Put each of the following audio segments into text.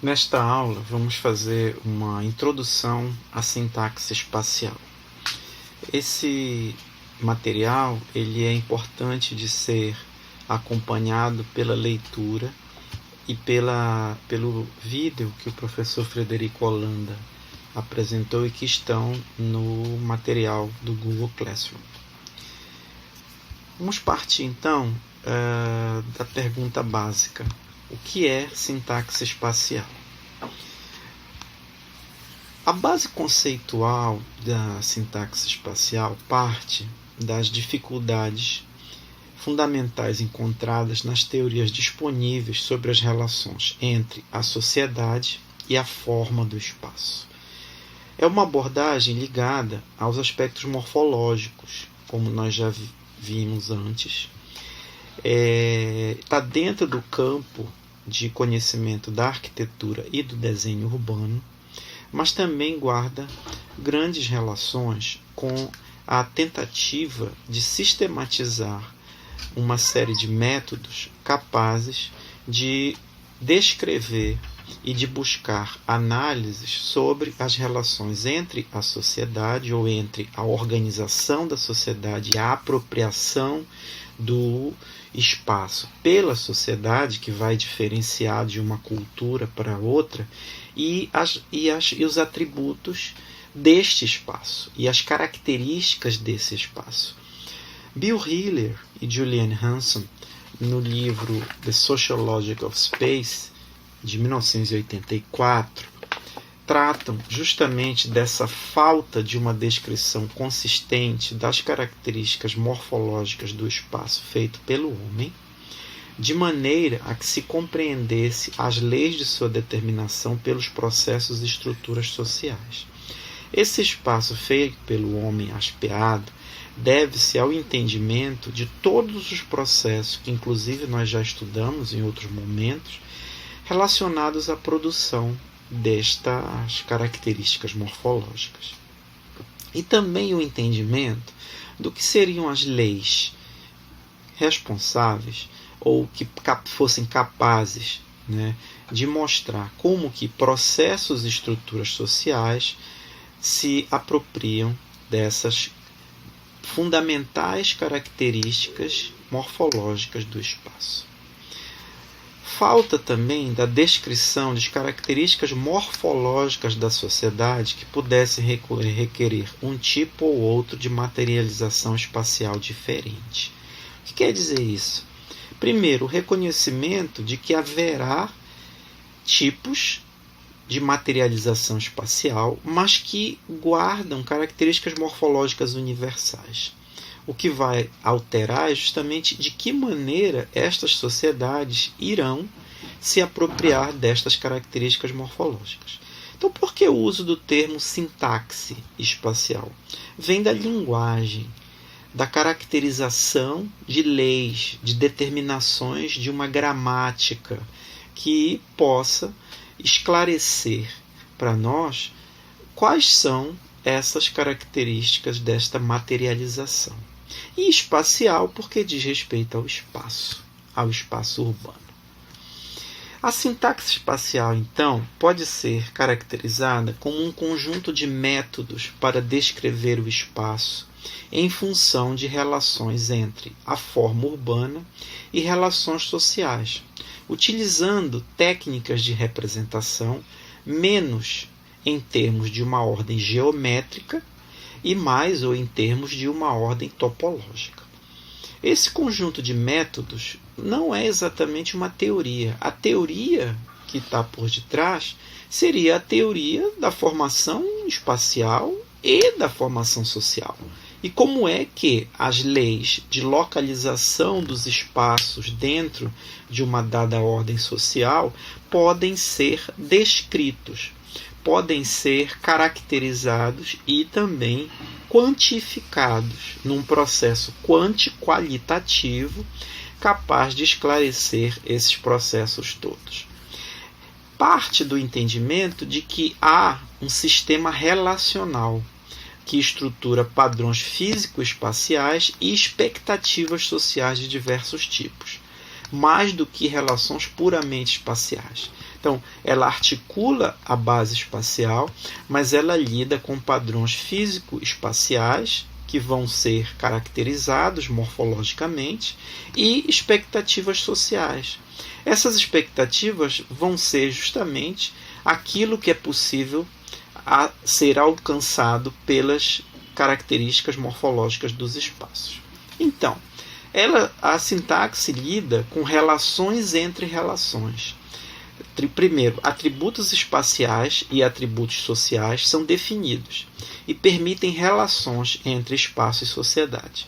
Nesta aula, vamos fazer uma introdução à sintaxe espacial. Esse material ele é importante de ser acompanhado pela leitura e pelo vídeo que o professor Frederico Holanda apresentou e que estão no material do Google Classroom. Vamos partir então da pergunta básica: o que é sintaxe espacial? A base conceitual da sintaxe espacial parte das dificuldades fundamentais encontradas nas teorias disponíveis sobre as relações entre a sociedade e a forma do espaço. É uma abordagem ligada aos aspectos morfológicos, como nós já vimos antes. Está dentro do campo de conhecimento da arquitetura e do desenho urbano, mas também guarda grandes relações com a tentativa de sistematizar uma série de métodos capazes de descrever e de buscar análises sobre as relações entre a sociedade ou entre a organização da sociedade e a apropriação do espaço pela sociedade, que vai diferenciar de uma cultura para outra, e os atributos deste espaço e as características desse espaço. Bill Hiller e Julian Hanson, no livro The Sociology of Space, de 1984, tratam justamente dessa falta de uma descrição consistente das características morfológicas do espaço feito pelo homem, de maneira a que se compreendesse as leis de sua determinação pelos processos e estruturas sociais. Esse espaço feito pelo homem aspeado deve-se ao entendimento de todos os processos que, inclusive, nós já estudamos em outros momentos, relacionados à produção destas características morfológicas. E também o entendimento do que seriam as leis responsáveis ou que fossem capazes, de mostrar como que processos e estruturas sociais se apropriam dessas fundamentais características morfológicas do espaço. Falta também da descrição das características morfológicas da sociedade que pudessem requerer um tipo ou outro de materialização espacial diferente. O que quer dizer isso? Primeiro, o reconhecimento de que haverá tipos de materialização espacial, mas que guardam características morfológicas universais. O que vai alterar é justamente de que maneira estas sociedades irão se apropriar destas características morfológicas. Então, por que o uso do termo sintaxe espacial? Vem da linguagem, da caracterização de leis, de determinações de uma gramática que possa esclarecer para nós quais são essas características desta materialização. E espacial porque diz respeito ao espaço urbano. A sintaxe espacial, então, pode ser caracterizada como um conjunto de métodos para descrever o espaço em função de relações entre a forma urbana e relações sociais, utilizando técnicas de representação menos em termos de uma ordem geométrica e mais ou em termos de uma ordem topológica. Esse conjunto de métodos não é exatamente uma teoria. A teoria que está por detrás seria a teoria da formação espacial e da formação social. E como é que as leis de localização dos espaços dentro de uma dada ordem social podem ser descritos, podem ser caracterizados e também quantificados num processo qualitativo capaz de esclarecer esses processos todos. Parte do entendimento de que há um sistema relacional que estrutura padrões físico-espaciais e expectativas sociais de diversos tipos, mais do que relações puramente espaciais. Então, ela articula a base espacial, mas ela lida com padrões físico-espaciais que vão ser caracterizados morfologicamente e expectativas sociais. Essas expectativas vão ser justamente aquilo que é possível a ser alcançado pelas características morfológicas dos espaços. Então, a sintaxe lida com relações entre relações. Primeiro, atributos espaciais e atributos sociais são definidos e permitem relações entre espaço e sociedade,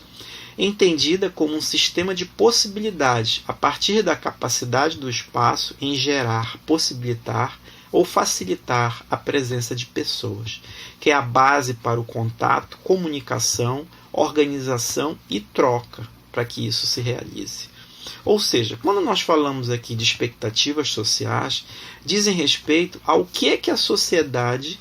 entendida como um sistema de possibilidades a partir da capacidade do espaço em gerar, possibilitar ou facilitar a presença de pessoas, que é a base para o contato, comunicação, organização e troca para que isso se realize. Ou seja, quando nós falamos aqui de expectativas sociais, dizem respeito ao que é que a sociedade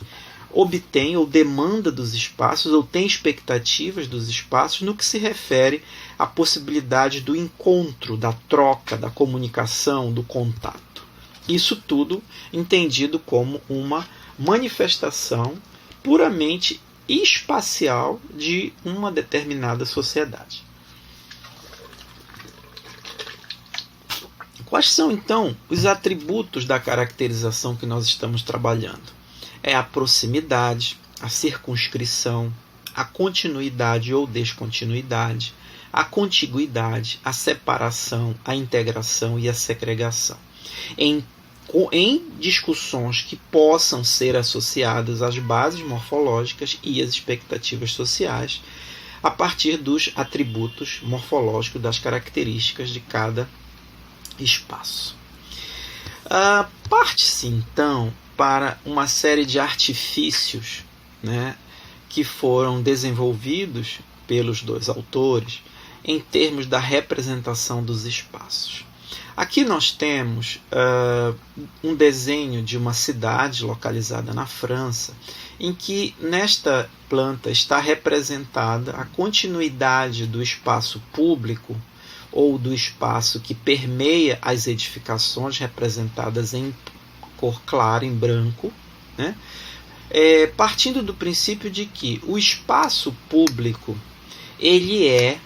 obtém ou demanda dos espaços, ou tem expectativas dos espaços no que se refere à possibilidade do encontro, da troca, da comunicação, do contato. Isso tudo entendido como uma manifestação puramente espacial de uma determinada sociedade. Quais são, então, os atributos da caracterização que nós estamos trabalhando? É a proximidade, a circunscrição, a continuidade ou descontinuidade, a contiguidade, a separação, a integração e a segregação. Em discussões que possam ser associadas às bases morfológicas e às expectativas sociais, a partir dos atributos morfológicos, das características de cada espaço. Parte-se então para uma série de artifícios, né, que foram desenvolvidos pelos dois autores em termos da representação dos espaços. Aqui nós temos um desenho de uma cidade localizada na França, em que nesta planta está representada a continuidade do espaço público ou do espaço que permeia as edificações representadas em cor clara, em branco, né? Partindo do princípio de que o espaço público ele é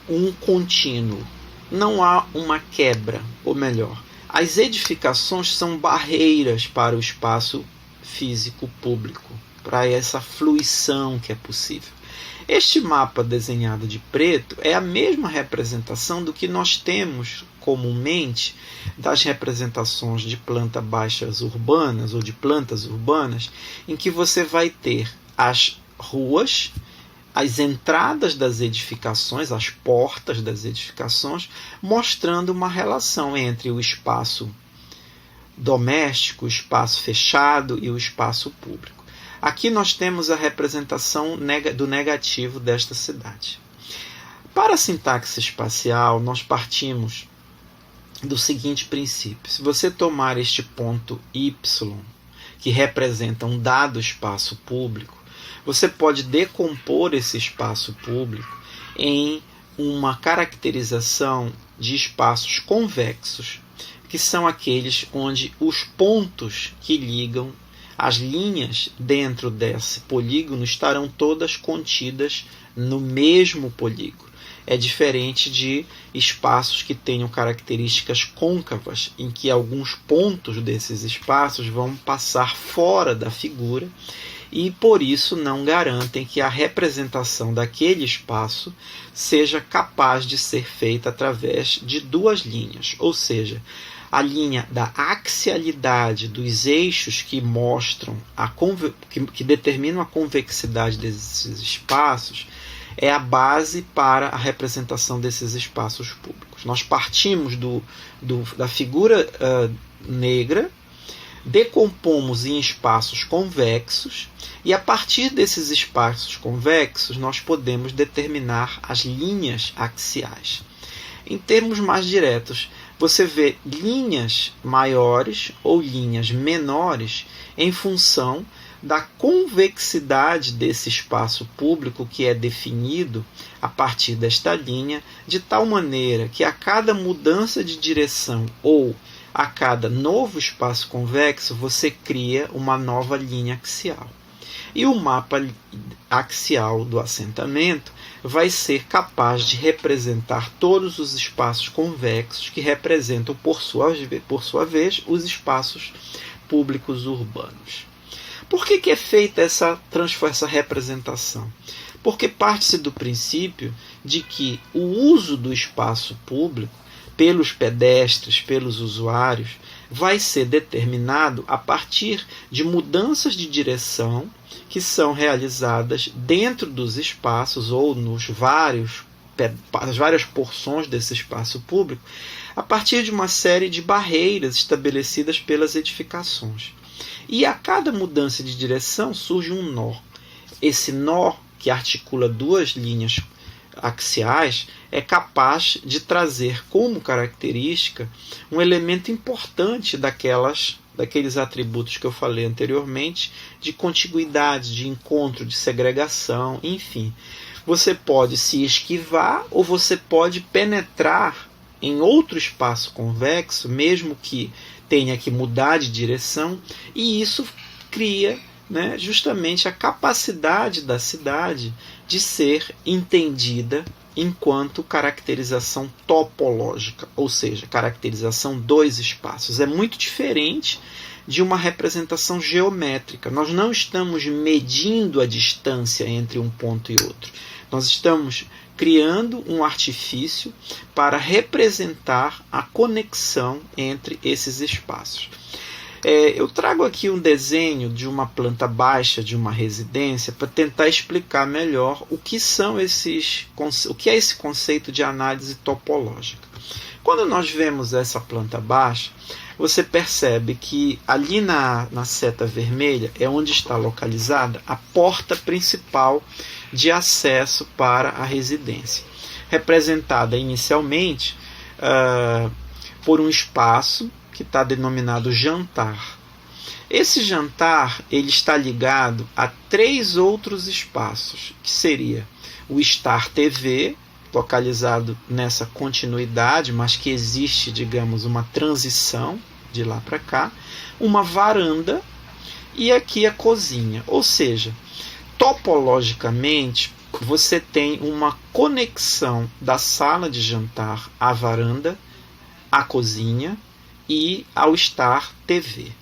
um contínuo, não há uma quebra, ou melhor, as edificações são barreiras para o espaço físico público, para essa fluição que é possível. Este mapa desenhado de preto é a mesma representação do que nós temos comumente das representações de plantas baixas urbanas ou de plantas urbanas, em que você vai ter as ruas, as entradas das edificações, as portas das edificações, mostrando uma relação entre o espaço doméstico, o espaço fechado e o espaço público. Aqui nós temos a representação do negativo desta cidade. Para a sintaxe espacial, nós partimos do seguinte princípio. Se você tomar este ponto Y, que representa um dado espaço público, você pode decompor esse espaço público em uma caracterização de espaços convexos, que são aqueles onde os pontos que ligam as linhas dentro desse polígono estarão todas contidas no mesmo polígono. É diferente de espaços que tenham características côncavas, em que alguns pontos desses espaços vão passar fora da figura e, por isso, não garantem que a representação daquele espaço seja capaz de ser feita através de duas linhas, ou seja, a linha da axialidade dos eixos que mostram que determinam a convexidade desses espaços é a base para a representação desses espaços públicos. Nós partimos da figura negra, decompomos em espaços convexos e a partir desses espaços convexos nós podemos determinar as linhas axiais. Em termos mais diretos, você vê linhas maiores ou linhas menores em função da convexidade desse espaço público que é definido a partir desta linha, de tal maneira que a cada mudança de direção ou a cada novo espaço convexo, você cria uma nova linha axial. E o mapa axial do assentamento vai ser capaz de representar todos os espaços convexos que representam, por sua vez, os espaços públicos urbanos. Por que é feita essa representação? Porque parte-se do princípio de que o uso do espaço público pelos pedestres, pelos usuários, vai ser determinado a partir de mudanças de direção que são realizadas dentro dos espaços ou nas várias porções desse espaço público, a partir de uma série de barreiras estabelecidas pelas edificações. E a cada mudança de direção surge um nó. Esse nó, que articula duas linhas axiais, é capaz de trazer como característica um elemento importante daqueles atributos que eu falei anteriormente, de contiguidade, de encontro, de segregação, enfim. Você pode se esquivar ou você pode penetrar em outro espaço convexo, mesmo que tenha que mudar de direção, e isso cria, justamente a capacidade da cidade de ser entendida enquanto caracterização topológica, ou seja, caracterização dos espaços. É muito diferente de uma representação geométrica. Nós não estamos medindo a distância entre um ponto e outro. Nós estamos criando um artifício para representar a conexão entre esses espaços. Eu trago aqui um desenho de uma planta baixa de uma residência para tentar explicar melhor o que é esse conceito de análise topológica. Quando nós vemos essa planta baixa, você percebe que ali na seta vermelha é onde está localizada a porta principal de acesso para a residência, representada inicialmente por um espaço que está denominado jantar. Esse jantar ele está ligado a 3 outros espaços, que seria o Star TV, localizado nessa continuidade, mas que existe, digamos, uma transição de lá para cá, uma varanda e aqui a cozinha. Ou seja, topologicamente, você tem uma conexão da sala de jantar à varanda, à cozinha e ao Star TV.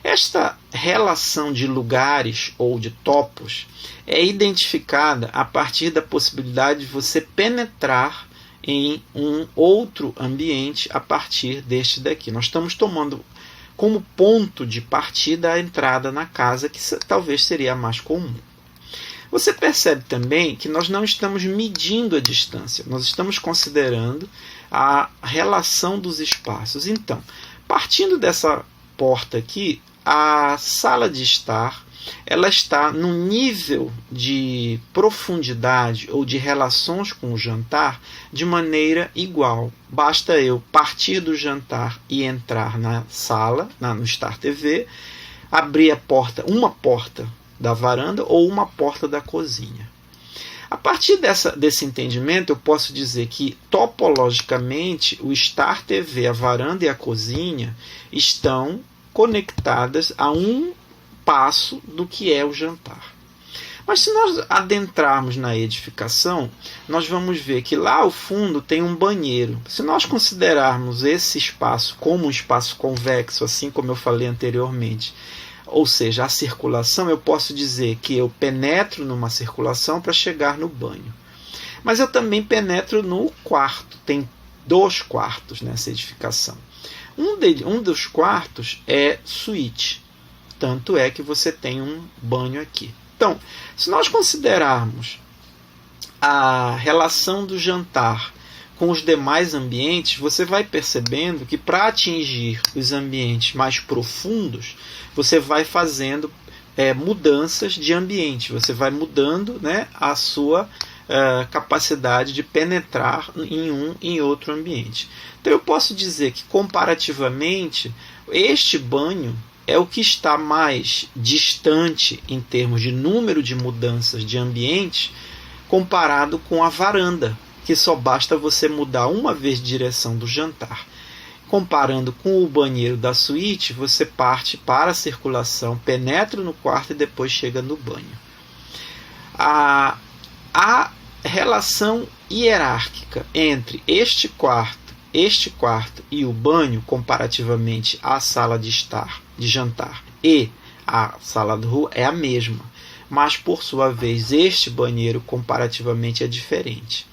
Esta relação de lugares ou de topos é identificada a partir da possibilidade de você penetrar em um outro ambiente a partir deste daqui. Nós estamos tomando como ponto de partida a entrada na casa, que talvez seria a mais comum. Você percebe também que nós não estamos medindo a distância, nós estamos considerando a relação dos espaços. Então, partindo dessa porta aqui, a sala de estar, ela está num nível de profundidade ou de relações com o jantar de maneira igual. Basta eu partir do jantar e entrar na sala, no Star TV, abrir uma porta da varanda ou uma porta da cozinha. A partir desse entendimento, eu posso dizer que, topologicamente, o Star TV, a varanda e a cozinha estão conectadas a um passo do que é o jantar. Mas se nós adentrarmos na edificação, nós vamos ver que lá ao fundo tem um banheiro. Se nós considerarmos esse espaço como um espaço convexo, assim como eu falei anteriormente, ou seja, a circulação, eu posso dizer que eu penetro numa circulação para chegar no banho. Mas eu também penetro no quarto. Tem 2 quartos nessa edificação. Um dos quartos é suíte. Tanto é que você tem um banho aqui. Então, se nós considerarmos a relação do jantar com os demais ambientes, você vai percebendo que para atingir os ambientes mais profundos, você vai fazendo mudanças de ambiente, você vai mudando, a sua capacidade de penetrar em outro ambiente. Então eu posso dizer que, comparativamente, este banho é o que está mais distante em termos de número de mudanças de ambiente comparado com a varanda, que só basta você mudar uma vez de direção do jantar. Comparando com o banheiro da suíte, você parte para a circulação, penetra no quarto e depois chega no banho. A relação hierárquica entre este quarto e o banho, comparativamente à sala de jantar e a sala de rua, é a mesma, mas por sua vez este banheiro comparativamente é diferente.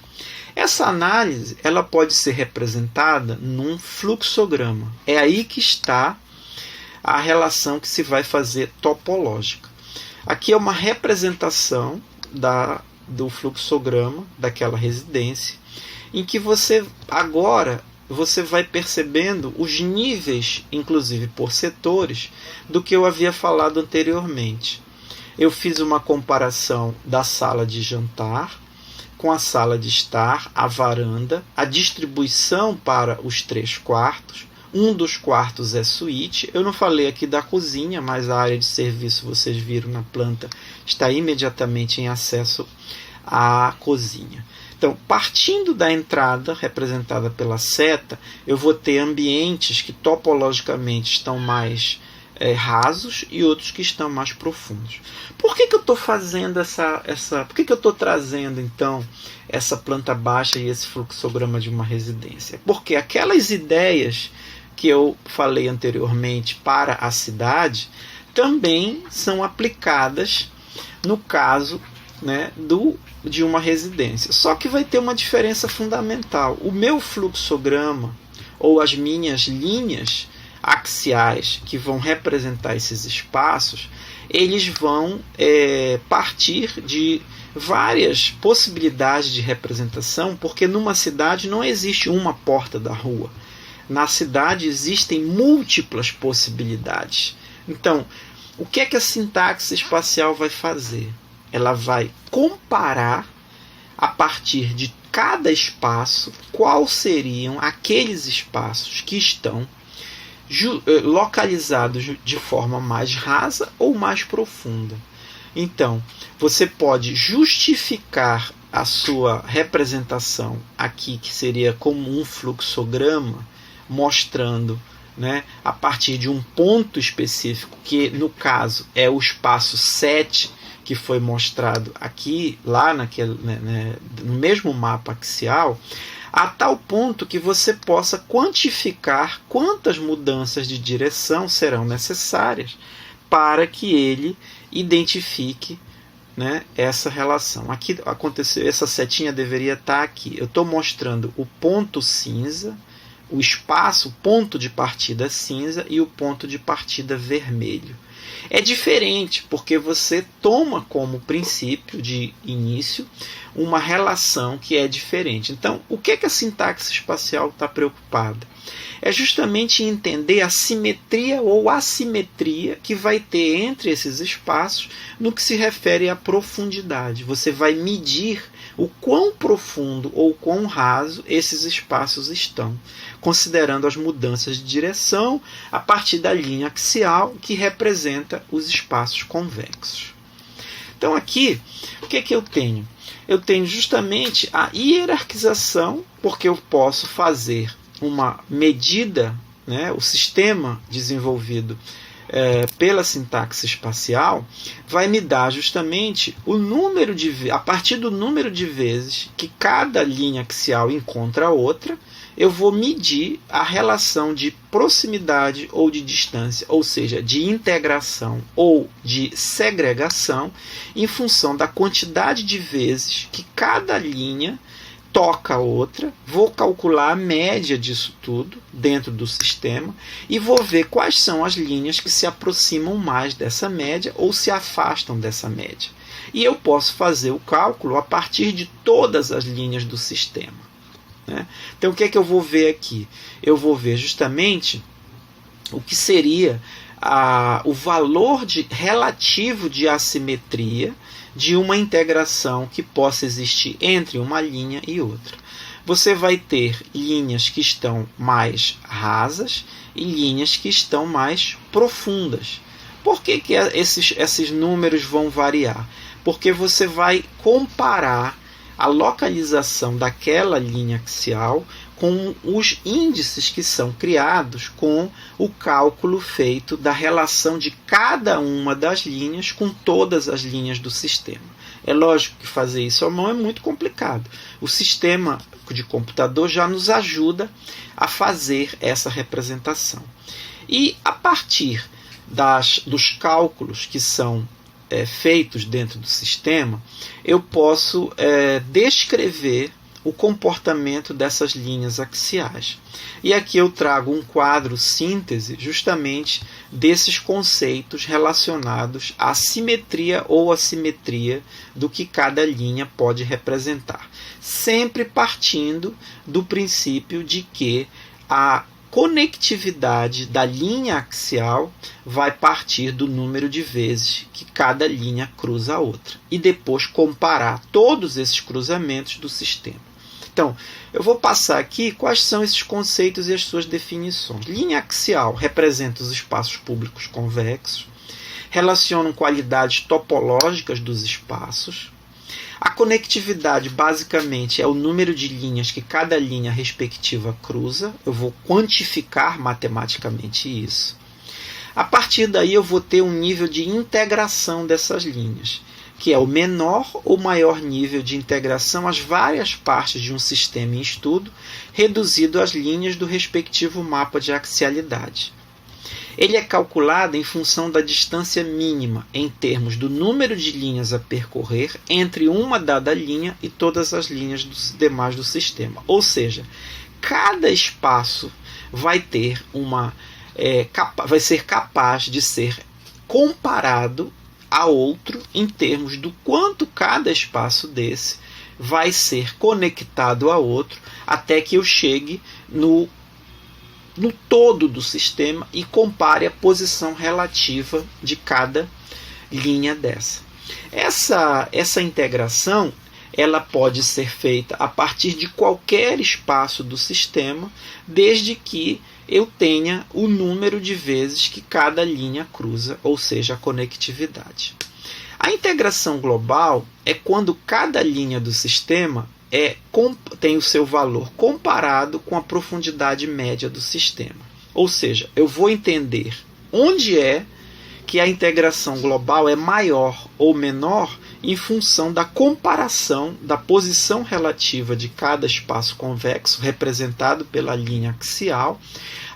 Essa análise ela pode ser representada num fluxograma. É aí que está a relação que se vai fazer topológica. Aqui é uma representação do fluxograma daquela residência, em que você vai percebendo os níveis, inclusive por setores, do que eu havia falado anteriormente. Eu fiz uma comparação da sala de jantar com a sala de estar, a varanda, a distribuição para os 3 quartos. Um dos quartos é suíte. Eu não falei aqui da cozinha, mas a área de serviço, vocês viram na planta, está imediatamente em acesso à cozinha. Então, partindo da entrada, representada pela seta, eu vou ter ambientes que topologicamente estão mais rasos e outros que estão mais profundos. Por que eu estou fazendo por que eu estou trazendo, então, essa planta baixa e esse fluxograma de uma residência? Porque aquelas ideias que eu falei anteriormente para a cidade também são aplicadas no caso, né, de uma residência. Só que vai ter uma diferença fundamental. O meu fluxograma, ou as minhas linhas axiais que vão representar esses espaços, eles vão partir de várias possibilidades de representação, porque numa cidade não existe uma porta da rua. Na cidade existem múltiplas possibilidades. Então, o que é que a sintaxe espacial vai fazer? Ela vai comparar, a partir de cada espaço, quais seriam aqueles espaços que estão localizados de forma mais rasa ou mais profunda. Então, você pode justificar a sua representação aqui, que seria como um fluxograma, mostrando, né, a partir de um ponto específico, que no caso é o espaço 7, que foi mostrado aqui, lá no mesmo mapa axial, a tal ponto que você possa quantificar quantas mudanças de direção serão necessárias para que ele identifique, né, essa relação. Aqui aconteceu, essa setinha deveria estar aqui. Eu estou mostrando o ponto cinza, o espaço, o ponto de partida cinza e o ponto de partida vermelho. É diferente porque você toma como princípio de início uma relação que é diferente. Então, o que é que a sintaxe espacial está preocupada? É justamente entender a simetria ou assimetria que vai ter entre esses espaços no que se refere à profundidade. Você vai medir o quão profundo ou quão raso esses espaços estão, considerando as mudanças de direção a partir da linha axial que representa os espaços convexos. Então aqui, o que é que eu tenho? Eu tenho justamente a hierarquização, porque eu posso fazer uma medida, né, o sistema desenvolvido pela sintaxe espacial vai me dar justamente o número a partir do número de vezes que cada linha axial encontra a outra, eu vou medir a relação de proximidade ou de distância, ou seja, de integração ou de segregação, em função da quantidade de vezes que cada linha toca a outra, vou calcular a média disso tudo dentro do sistema e vou ver quais são as linhas que se aproximam mais dessa média ou se afastam dessa média. E eu posso fazer o cálculo a partir de todas as linhas do sistema, né? Então, o que é que eu vou ver aqui? Eu vou ver justamente o que seria o valor relativo de assimetria de uma integração que possa existir entre uma linha e outra. Você vai ter linhas que estão mais rasas e linhas que estão mais profundas. Por que esses números vão variar? Porque você vai comparar a localização daquela linha axial com os índices que são criados com o cálculo feito da relação de cada uma das linhas com todas as linhas do sistema. É lógico que fazer isso à mão é muito complicado. O sistema de computador já nos ajuda a fazer essa representação. E a partir dos cálculos que são feitos dentro do sistema, eu posso descrever o comportamento dessas linhas axiais. E aqui eu trago um quadro síntese justamente desses conceitos relacionados à simetria ou assimetria do que cada linha pode representar. Sempre partindo do princípio de que a conectividade da linha axial vai partir do número de vezes que cada linha cruza a outra e depois comparar todos esses cruzamentos do sistema. Então, eu vou passar aqui quais são esses conceitos e as suas definições. Linha axial representa os espaços públicos convexos, relacionam qualidades topológicas dos espaços. A conectividade, basicamente, é o número de linhas que cada linha respectiva cruza. Eu vou quantificar matematicamente isso. A partir daí, eu vou ter um nível de integração dessas linhas, que é o menor ou maior nível de integração às várias partes de um sistema em estudo, reduzido às linhas do respectivo mapa de axialidade. Ele é calculado em função da distância mínima em termos do número de linhas a percorrer entre uma dada linha e todas as linhas demais do sistema. Ou seja, cada espaço vai ter vai ser capaz de ser comparado a outro em termos do quanto cada espaço desse vai ser conectado a outro até que eu chegue no todo do sistema e compare a posição relativa de cada linha dessa. Essa integração ela pode ser feita a partir de qualquer espaço do sistema, desde que eu tenha o número de vezes que cada linha cruza, ou seja, a conectividade. A integração global é quando cada linha do sistema tem o seu valor comparado com a profundidade média do sistema. Ou seja, eu vou entender onde é que a integração global é maior ou menor em função da comparação da posição relativa de cada espaço convexo representado pela linha axial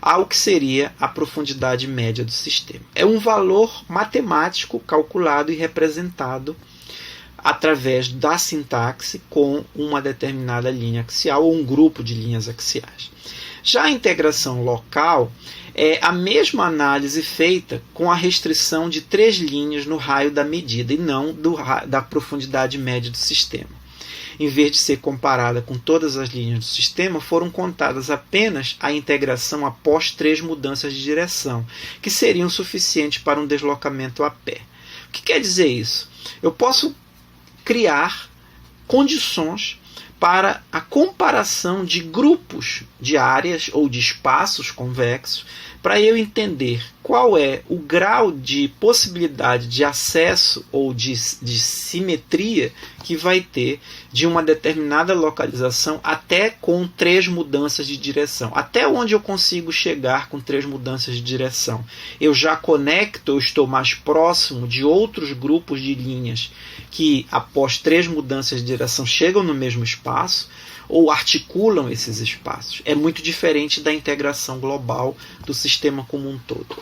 ao que seria a profundidade média do sistema. É um valor matemático calculado e representado através da sintaxe com uma determinada linha axial ou um grupo de linhas axiais. Já a integração local é a mesma análise feita com a restrição de 3 linhas no raio da medida e não da profundidade média do sistema. Em vez de ser comparada com todas as linhas do sistema, foram contadas apenas a integração após 3 mudanças de direção, que seriam suficientes para um deslocamento a pé. O que quer dizer isso? Eu posso criar condições para a comparação de grupos de áreas ou de espaços convexos para eu entender qual é o grau de possibilidade de acesso ou de simetria que vai ter de uma determinada localização até com 3 mudanças de direção. Até onde eu consigo chegar com 3 mudanças de direção? Eu já conecto, eu estou mais próximo de outros grupos de linhas que após 3 mudanças de direção chegam no mesmo espaço ou articulam esses espaços. É muito diferente da integração global do sistema como um todo.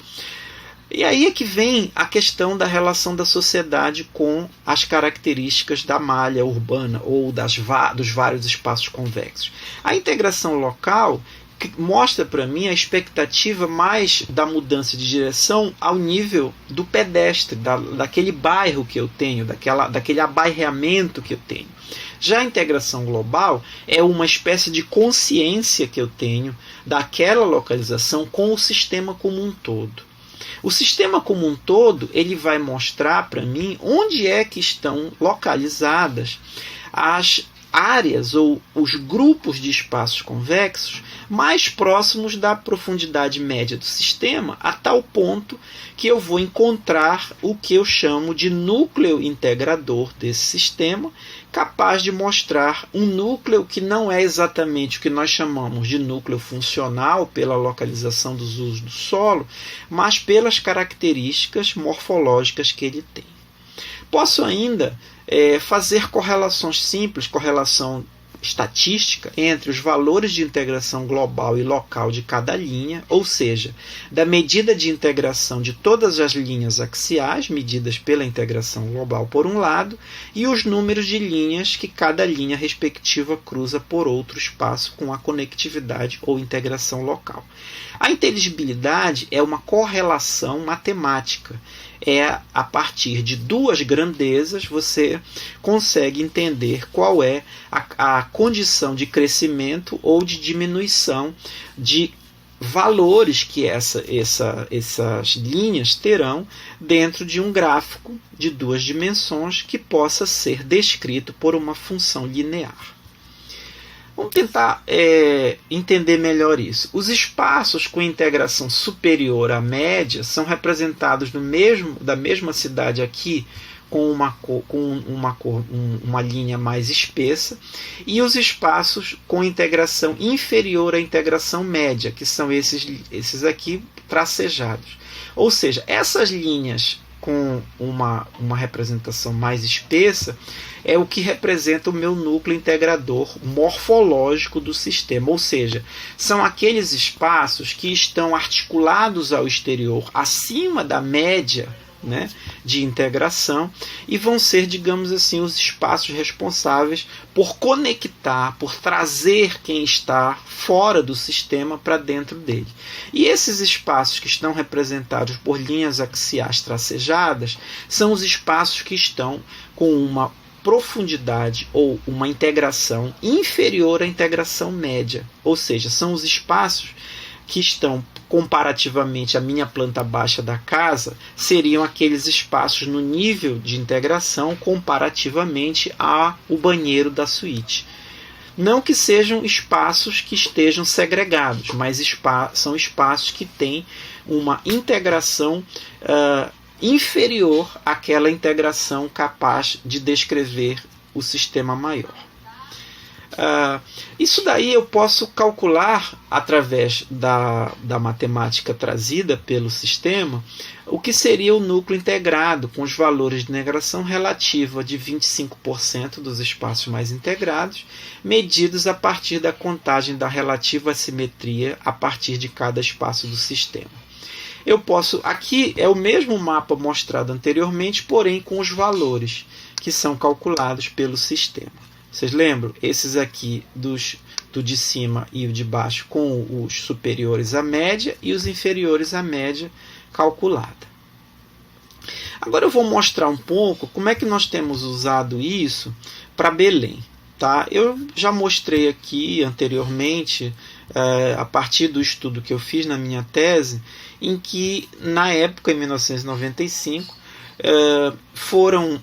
E aí é que vem a questão da relação da sociedade com as características da malha urbana ou dos vários espaços convexos. A integração local mostra para mim a expectativa mais da mudança de direção ao nível do pedestre, daquele bairro que eu tenho, daquele abairreamento que eu tenho. Já a integração global é uma espécie de consciência que eu tenho daquela localização com o sistema como um todo. O sistema como um todo ele vai mostrar para mim onde é que estão localizadas as áreas ou os grupos de espaços convexos mais próximos da profundidade média do sistema, a tal ponto que eu vou encontrar o que eu chamo de núcleo integrador desse sistema, capaz de mostrar um núcleo que não é exatamente o que nós chamamos de núcleo funcional pela localização dos usos do solo, mas pelas características morfológicas que ele tem. Posso ainda fazer correlações simples, correlação estatística entre os valores de integração global e local de cada linha, ou seja, da medida de integração de todas as linhas axiais, medidas pela integração global por um lado, e os números de linhas que cada linha respectiva cruza por outro espaço com a conectividade ou integração local. A inteligibilidade é uma correlação matemática. A partir de duas grandezas você consegue entender qual é a condição de crescimento ou de diminuição de valores que essas linhas terão dentro de um gráfico de duas dimensões que possa ser descrito por uma função linear. Vamos tentar entender melhor isso. Os espaços com integração superior à média são representados da mesma cidade aqui com uma linha mais espessa, e os espaços com integração inferior à integração média, que são esses aqui tracejados. Ou seja, essas linhas com uma representação mais espessa é o que representa o meu núcleo integrador morfológico do sistema, ou seja, são aqueles espaços que estão articulados ao exterior acima da média, né, de integração, e vão ser, digamos assim, os espaços responsáveis por conectar, por trazer quem está fora do sistema para dentro dele. E esses espaços que estão representados por linhas axiais tracejadas são os espaços que estão com uma profundidade ou uma integração inferior à integração média, ou seja, são os espaços que estão comparativamente à minha planta baixa da casa, seriam aqueles espaços no nível de integração comparativamente ao banheiro da suíte. Não que sejam espaços que estejam segregados, mas são espaços que têm uma integração inferior àquela integração capaz de descrever o sistema maior. Isso daí eu posso calcular através da matemática trazida pelo sistema o que seria o núcleo integrado com os valores de integração relativa de 25% dos espaços mais integrados, medidos a partir da contagem da relativa assimetria a partir de cada espaço do sistema. Aqui é o mesmo mapa mostrado anteriormente, porém com os valores que são calculados pelo sistema. Vocês lembram? Esses aqui do de cima e o de baixo com os superiores à média e os inferiores à média calculada. Agora eu vou mostrar um pouco como é que nós temos usado isso para Belém. Tá? Eu já mostrei aqui anteriormente, a partir do estudo que eu fiz na minha tese, em que na época, em 1995, foram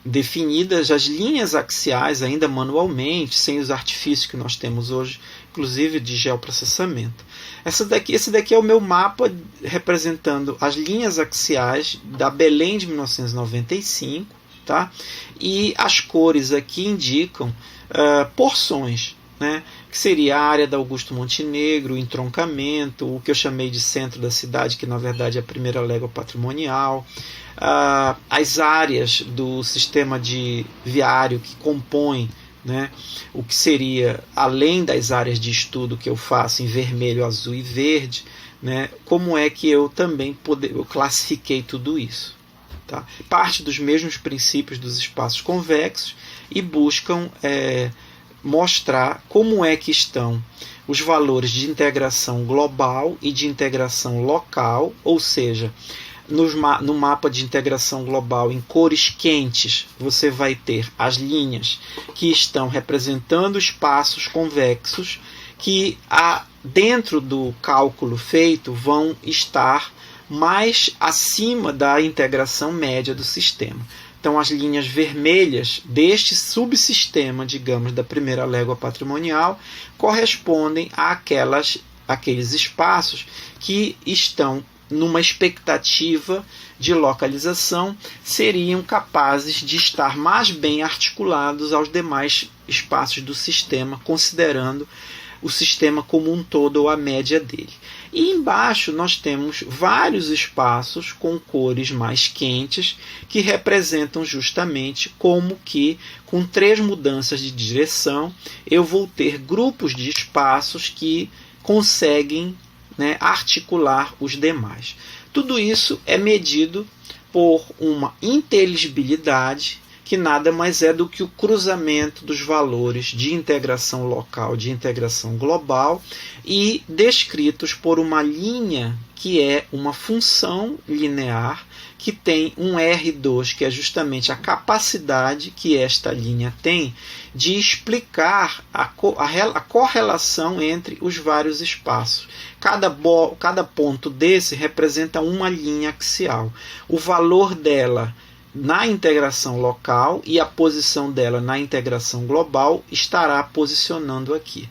definidas as linhas axiais ainda manualmente, sem os artifícios que nós temos hoje, inclusive de geoprocessamento. Esse daqui é o meu mapa representando as linhas axiais da Belém de 1995, tá? E as cores aqui indicam porções, né? Que seria a área da Augusto Montenegro, o entroncamento, o que eu chamei de centro da cidade, que na verdade é a primeira légua patrimonial, as áreas do sistema de viário que compõem, né, o que seria, além das áreas de estudo que eu faço em vermelho, azul e verde, né, como é que eu também eu classifiquei tudo isso. Tá? Parte dos mesmos princípios dos espaços convexos e buscam mostrar como é que estão os valores de integração global e de integração local, ou seja, no mapa de integração global em cores quentes, você vai ter as linhas que estão representando espaços convexos que, dentro do cálculo feito, vão estar mais acima da integração média do sistema. Então, as linhas vermelhas deste subsistema, digamos, da primeira légua patrimonial, correspondem àqueles espaços que estão numa expectativa de localização, seriam capazes de estar mais bem articulados aos demais espaços do sistema, considerando o sistema como um todo ou a média dele. E embaixo nós temos vários espaços com cores mais quentes que representam justamente como que com 3 mudanças de direção eu vou ter grupos de espaços que conseguem, né, articular os demais. Tudo isso é medido por uma inteligibilidade que nada mais é do que o cruzamento dos valores de integração local, de integração global, e descritos por uma linha que é uma função linear que tem um R2, que é justamente a capacidade que esta linha tem de explicar a correlação entre os vários espaços. Cada ponto desse representa uma linha axial. O valor dela na integração local e a posição dela na integração global estará posicionando aqui.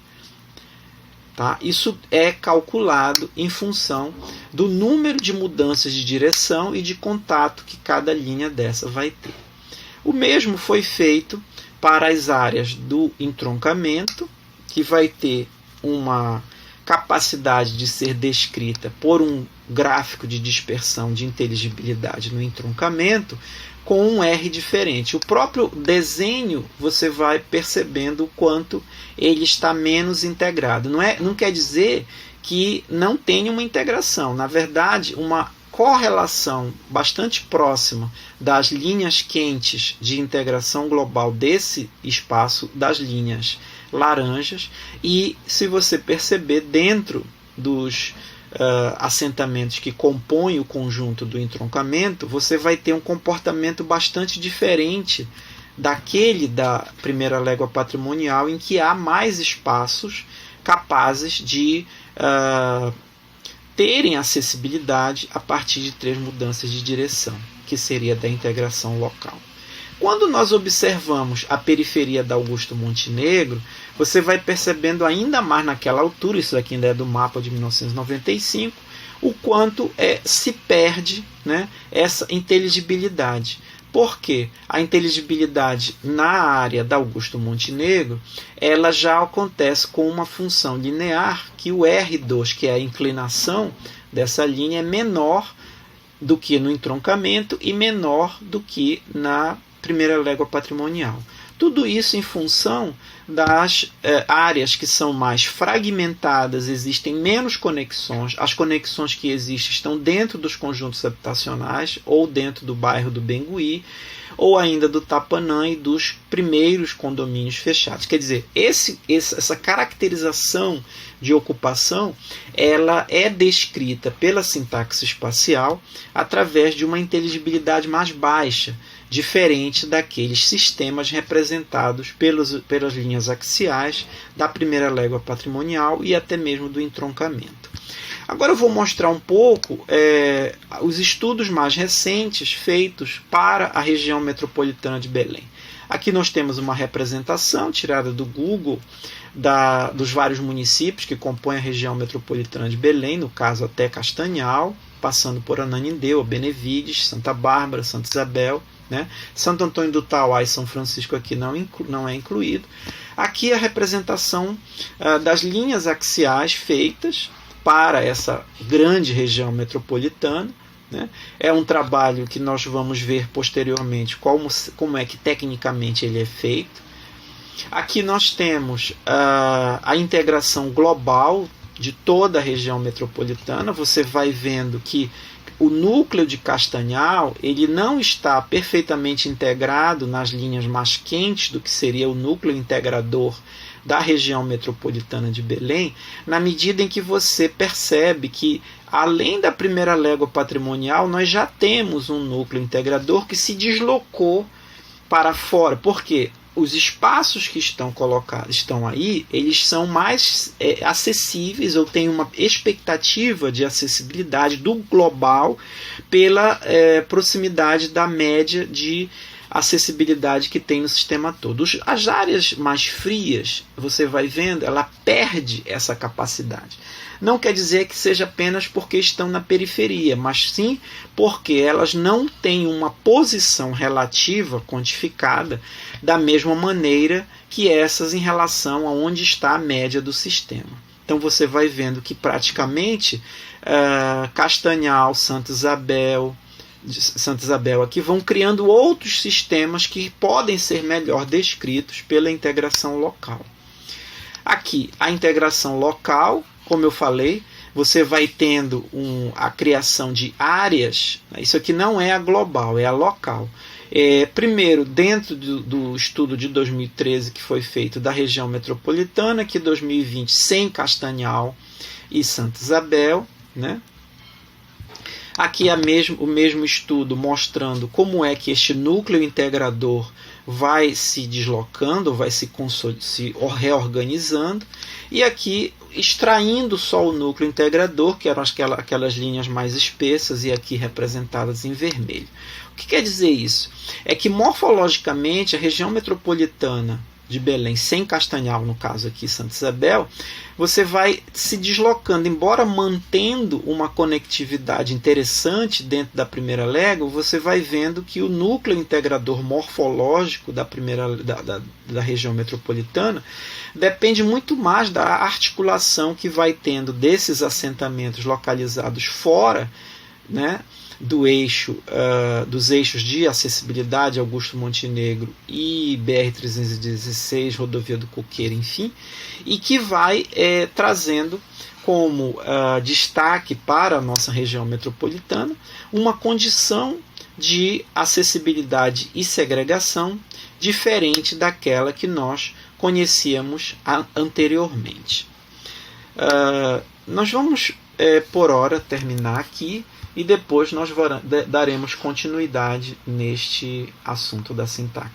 Tá? Isso é calculado em função do número de mudanças de direção e de contato que cada linha dessa vai ter. O mesmo foi feito para as áreas do entroncamento, que vai ter uma capacidade de ser descrita por um gráfico de dispersão de inteligibilidade no entroncamento com um R diferente. O próprio desenho você vai percebendo o quanto ele está menos integrado. Não quer dizer que não tenha uma integração. Na verdade, uma correlação bastante próxima das linhas quentes de integração global desse espaço, das linhas laranjas, e se você perceber dentro dos assentamentos que compõem o conjunto do entroncamento, você vai ter um comportamento bastante diferente daquele da primeira légua patrimonial, em que há mais espaços capazes de terem acessibilidade a partir de 3 mudanças de direção, que seria da integração local. Quando nós observamos a periferia da Augusto Montenegro, você vai percebendo ainda mais naquela altura, isso aqui ainda é do mapa de 1995, o quanto se perde, né, essa inteligibilidade. Por quê? A inteligibilidade na área da Augusto Montenegro, ela já acontece com uma função linear, que o R2, que é a inclinação dessa linha, é menor do que no entroncamento e menor do que na primeira légua patrimonial. Tudo isso em função das áreas que são mais fragmentadas, existem menos conexões, as conexões que existem estão dentro dos conjuntos habitacionais, ou dentro do bairro do Bengui, ou ainda do Tapanã e dos primeiros condomínios fechados. Quer dizer, essa caracterização de ocupação, ela é descrita pela sintaxe espacial através de uma inteligibilidade mais baixa, diferente daqueles sistemas representados pelas linhas axiais da primeira légua patrimonial e até mesmo do entroncamento. Agora eu vou mostrar um pouco os estudos mais recentes feitos para a região metropolitana de Belém. Aqui nós temos uma representação tirada do Google dos vários municípios que compõem a região metropolitana de Belém, no caso até Castanhal, passando por Ananindeua, Benevides, Santa Bárbara, Santa Isabel, né? Santo Antônio do Tauá e São Francisco aqui não é incluído. Aqui a representação das linhas axiais feitas para essa grande região metropolitana, né? É um trabalho que nós vamos ver posteriormente como é que tecnicamente ele é feito. Aqui nós temos a integração global de toda a região metropolitana. Você vai vendo que o núcleo de Castanhal ele não está perfeitamente integrado nas linhas mais quentes do que seria o núcleo integrador da região metropolitana de Belém, na medida em que você percebe que, além da primeira légua patrimonial, nós já temos um núcleo integrador que se deslocou para fora. Por quê? Os espaços que estão aí, eles são mais acessíveis, ou têm uma expectativa de acessibilidade do global pela proximidade da média de acessibilidade que tem no sistema todo. As áreas mais frias, você vai vendo, ela perde essa capacidade. Não quer dizer que seja apenas porque estão na periferia, mas sim porque elas não têm uma posição relativa quantificada da mesma maneira que essas em relação a onde está a média do sistema. Então você vai vendo que praticamente Castanhal, Santa Isabel aqui vão criando outros sistemas que podem ser melhor descritos pela integração local. Aqui, a integração local, como eu falei, você vai tendo a criação de áreas. Isso aqui não é a global, é a local. Primeiro, dentro do estudo de 2013 que foi feito da região metropolitana, que 2020 sem Castanhal e Santa Isabel, né? Aqui é o mesmo estudo mostrando como é que este núcleo integrador vai se deslocando, vai se reorganizando, e aqui extraindo só o núcleo integrador, que eram aquelas linhas mais espessas e aqui representadas em vermelho. O que quer dizer isso? É que morfologicamente a região metropolitana de Belém, sem Castanhal, no caso aqui Santa Isabel, você vai se deslocando, embora mantendo uma conectividade interessante dentro da primeira légua, você vai vendo que o núcleo integrador morfológico da região metropolitana depende muito mais da articulação que vai tendo desses assentamentos localizados fora, né, dos eixos de acessibilidade Augusto Montenegro e BR-316, Rodovia do Coqueiro, enfim, e que vai trazendo como destaque para a nossa região metropolitana uma condição de acessibilidade e segregação diferente daquela que nós conhecíamos anteriormente. Nós vamos, por hora, terminar aqui, e depois nós daremos continuidade neste assunto da sintaxe.